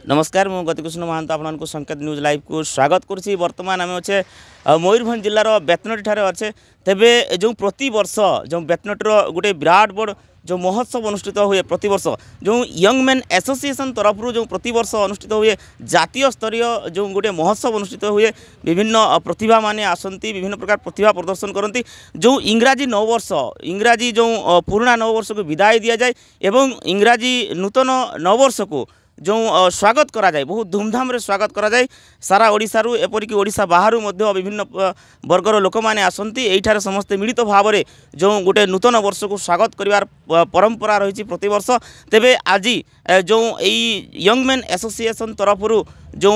नमस्कार मु गतिकृष्ण महांत आपको संकेत न्यूज लाइव को स्वागत करुँची। बर्तमान आम अच्छे मयूरभंज जिलार बेतनटी ठारे अच्छे। तेबे जो प्रति वर्ष जो बेतनटीर गोटे विराट बड़ जो महोत्सव अनुष्ठित हुए प्रति वर्ष जो यंग मैन एसोसिएशन तरफ जो प्रति वर्ष अनुष्ठित हुए जातीय स्तरीय जो गोटे महोत्सव अनुष्ठित हुए विभिन्न प्रतिभा माने आसती विभिन्न प्रकार प्रतिभा प्रदर्शन करती। जो इंग्राजी नववर्ष इंग्राजी जो पुराणा नववर्ष को विदाय दि जाए एवं इंग्राजी नूतन नववर्ष को जो स्वागत करा जाए बहुत धूमधाम रे स्वागत करा जाए। सारा ओडिशारू एपरिक ओडिशा बाहर विभिन्न वर्गर लोक मैंने आसती एठार समस्ते मिलित भाव में जो गोटे नूतन वर्ष को स्वागत करिवार परंपरा रही प्रति वर्ष। तेबे आज जो यही यंग मैन एसोसिएशन तरफ जो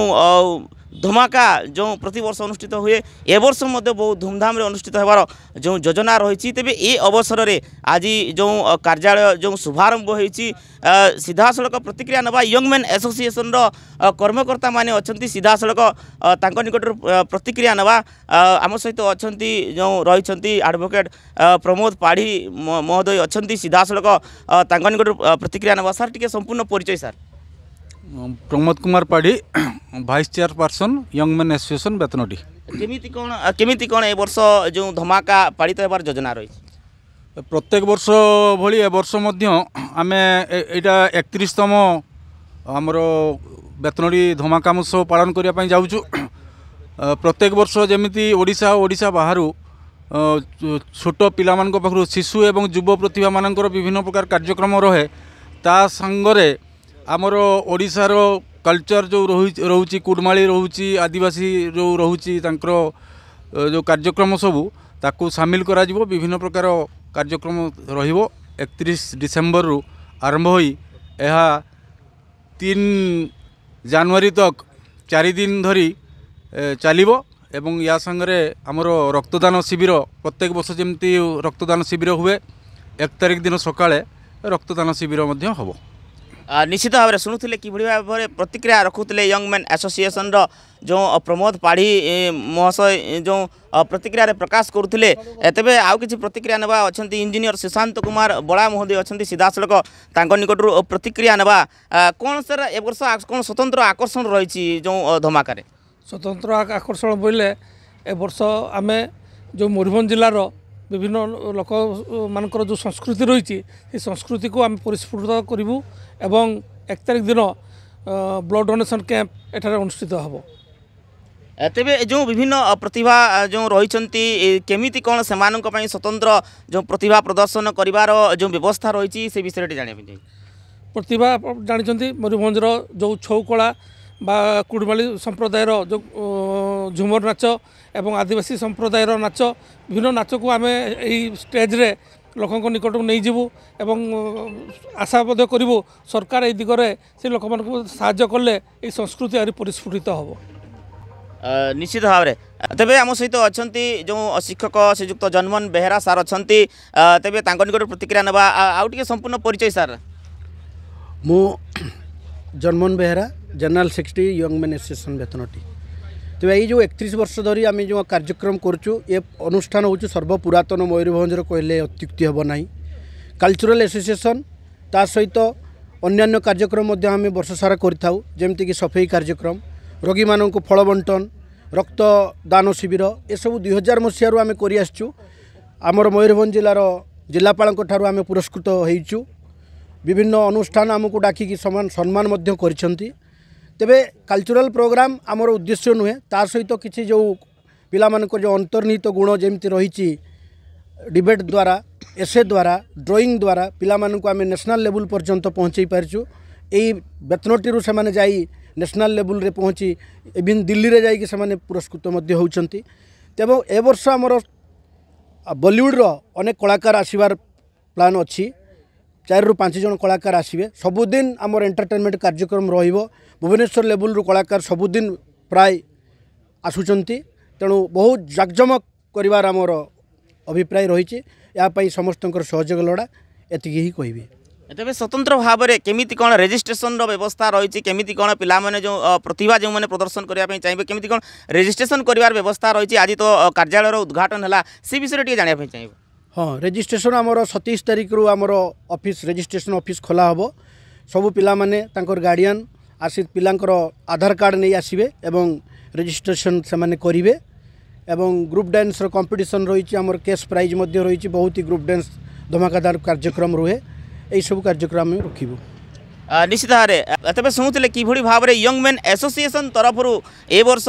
धमाका जो प्रति वर्ष अनुष्ठित हुए ए वर्ष बहुत धूमधाम रे अनुष्ठित होवार जो योजना रही। तेबे ए अवसर में आज जो कार्यालय जो शुभारंभ होती सीधा सड़क प्रतिक्रिया नवा यंग मैन एसोसिएशन कर्मकर्ता माने अच्छा सीधा सड़क निकट प्रतिक्रिया नवा आम सहित अच्छा जो रही एडवोकेट प्रमोद पाढ़ी महोदय अच्छा सीधा सड़क निकट प्रतिक्रिया नवा। सार टी संपूर्ण परिचय सार। Pramod Kumar Padhi vice chairperson young man association Betanati. केमिति कौन ए वर्ष जो धमाका पालित होबार योजना रही प्रत्येक वर्ष भली ए वर्ष आमे एटा 31तम आमर बेतनटी धमाका महोत्सव पालन करने जाऊँ। प्रत्येक वर्ष जमीती ओडिशा ओडिशा बाहर छोट पिला पाखु शिशु एवं युव प्रतिभा मानकर विभिन्न प्रकार कार्यक्रम रहे ता संगरे आमर ओडिशार कल्चर जो रोची कुडमाली रोची आदिवासी जो रोची जो कार्यक्रम सबू ताकू सामिल करा जिवो। विभिन्न प्रकार कार्यक्रम रहिबो 31 डिसेम्बर रु आरंभ होई एहा 3 जनवरी तक 4 दिन धरी चलिबो। एवं या संगरे आमर रक्तदान शिविर प्रत्येक वर्ष जमती रक्तदान शिविर हुए 1 तारिख दिन सकाळे रक्तदान शिविर मध्ये हबो। निश्चित भाव में शुणुले कि भाव में प्रतिक्रिया रखुले यंग मैन एसोसिएशन जो प्रमोद पाढ़ी महाशय जो प्रतिक्रिया प्रकाश करुले। तेबे आउ किसी प्रतिक्रिया नवा अच्छा इंजीनियर सुशांत कुमार बड़ा महोदय अच्छा सीधा सड़क निकट प्रतिक्रिया नवा कौन सर ए वर्ष कौन स्वतंत्र आकर्षण रही जो धमाकार स्वतंत्र आकर्षण बोले ए वर्ष आम जो मयूरभंज जिलार विभिन्न लोक मानकर जो संस्कृति रही संस्कृति को आम परिस्फुट करूँ एवं 1 तारिख दिन ब्लड डोनेशन कैंप एठार अनुष्ठित हम। तेबे जो विभिन्न प्रतिभा जो रही केमिति कौन से स्वतंत्र जो प्रतिभा प्रदर्शन करिवार जो व्यवस्था रही से विषय जाना प्रतिभा जानी मयूरभंजर जो छौ कला बा कुड़माली संप्रदायर जो झुमर नाच एवं आदिवासी संप्रदायर नाच विभिन्न नाच को आम यही स्टेज रे लोकों निकट नहीं जीवु एवं आशा करूँ सरकार ये दिगरे से लोक साहाय्य कले ये संस्कृति आदि परिस्फुटित हम। निश्चित भाव में तेबे आम सहित अच्छा जो शिक्षक श्रीजुक्त जन्मन बेहेरा सार अच्छा तेबे निकट प्रतिक्रिया नवा आउ टे संपूर्ण परिचय सार। मु जन्मन Behera general secretary young man association Betanati. तो ये जो 31 वर्ष धरी आम जो कार्यक्रम करुचु ये अनुष्ठान हूँ सर्वपुरातन मयूरभंजर कहले अत्युक्ति हम ना। कल्चरल एसोसिएशन ता सहित अन्यान्य कार्यक्रम आम वर्ष सारा करिथाउ जेमती कि सफाई कार्यक्रम रोगी मान को फल बंटन रक्तदान शिविर ये सब 2000 मसीह आम कर आसचु। आमर मयूरभंज जिलार जिलापाल आम पुरस्कृत होइचु विभिन्न अनुष्ठान आमको डाकिकी सम्मान करिसेंती। तेबे कल्चरल प्रोग्राम आमर उद्देश्य नुहे ता सहित किसी जो पिला मानकर जो अंतर्निहित गुण जमती रही डिबेट द्वारा एसे द्वारा ड्राइंग द्वारा पिला मानक आम नेशनल लेवल पर्यंत पहुँचे पारिचु। यही बेतनटी से माने जाई नेशनल लेवल रे पहुँची इवन दिल्ली रे जाई से माने पुरस्कृत होउचंती। तेबे ए वर्ष आमर बॉलीवुड रो अनेक कलाकार आसीबार प्लान अच्छी 4 ରୁ 5 जन कलाकार आसवे सबुदिन आमर एंटरटेनमेंट कार्यक्रम रहिबो। भुवनेश्वर लेवल रू कलाकार सबुदिन प्राय आसुचंती तेणु बहुत जाकजमक करिवार आमर अभिप्राय रही या समस्त सहयोग लोड़ा एति ही कहबी। तेबे स्वतंत्र भाव में केमिति कौन रेजिस्ट्रेशन व्यवस्था रही केमिति कौन पिला माने जो प्रतिभा जो मैंने प्रदर्शन करने चाहिए केमिति कौन रेजिस्ट्रेशन करिवार व्यवस्था रही आज तो कार्यालय उद्घाटन है से विषय टी जाना चाहिए। हाँ रेजिस्ट्रेशन आमर 27 तारिख रु आमर ऑफिस रेजिस्ट्रेशन ऑफिस खोला हम सबू पिला माने तांकर गार्डियन आसी पिलांकर आधार कार्ड नहीं आसबे एवं रजिस्ट्रेशन से माने करिवे एवं ग्रुप डांस रो कंपटीशन रही आमर कैश प्राइज मध्य रही बहुत ही ग्रुप डांस धमाकादार कार्यक्रम रुहे यही सब कार्यक्रम में रखिबू। निश्चित भाव में तेज शुणुले किभली भाव में यंग मैन एसोसिएशन तरफ ए वर्ष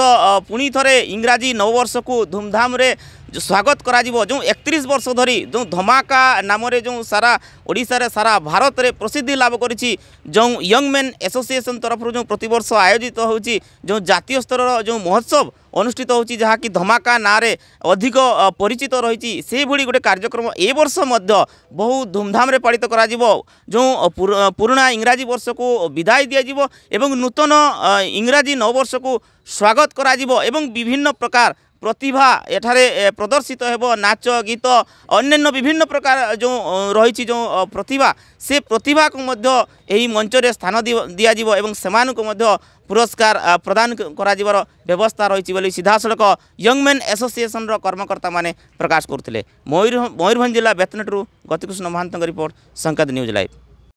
पुणी थे इंग्राजी नववर्ष को धूमधाम रे जो स्वागत करा जो 31 वर्ष धरी जो धमाका नाम जो सारा ओडिशा रे सारा भारत रे प्रसिद्धि लाभ करिछि जो यंग मैन एसोसिएशन तरफ जो प्रतिवर्ष आयोजित होछि जो जातीय स्तर जो महोत्सव अनुष्ठित होछि जहाँकि धमाका ना रे अधिक परिचित रही से भली गोटे कार्यक्रम ए वर्ष मध्य बहुत धूमधाम रे पालित करा जिवो जो पुराना इंग्राजी वर्ष को विदाई दिया जिवो एवं नूतन इंग्राजी नववर्ष को स्वागत करा जिवो एवं विभिन्न प्रकार प्रतिभा एठारे प्रदर्शित हेबो नाच गीत अन्य विभिन्न प्रकार जो रही जो प्रतिभा से प्रतिभा को मध्य एही मंच रे स्थान दिया जिवो एवं सेमान को मध्य पुरस्कार प्रदान करा जिवार व्यवस्था रही बोली सीधासलख यंग मैन एसोसिएशन रो कर्मकर्ता माने प्रकाश करथिले। मयूरभंज जिला बेतनटरू गतिकृष्ण महांतଙ୍କ रिपोर्ट संकेत न्यूज लाइव।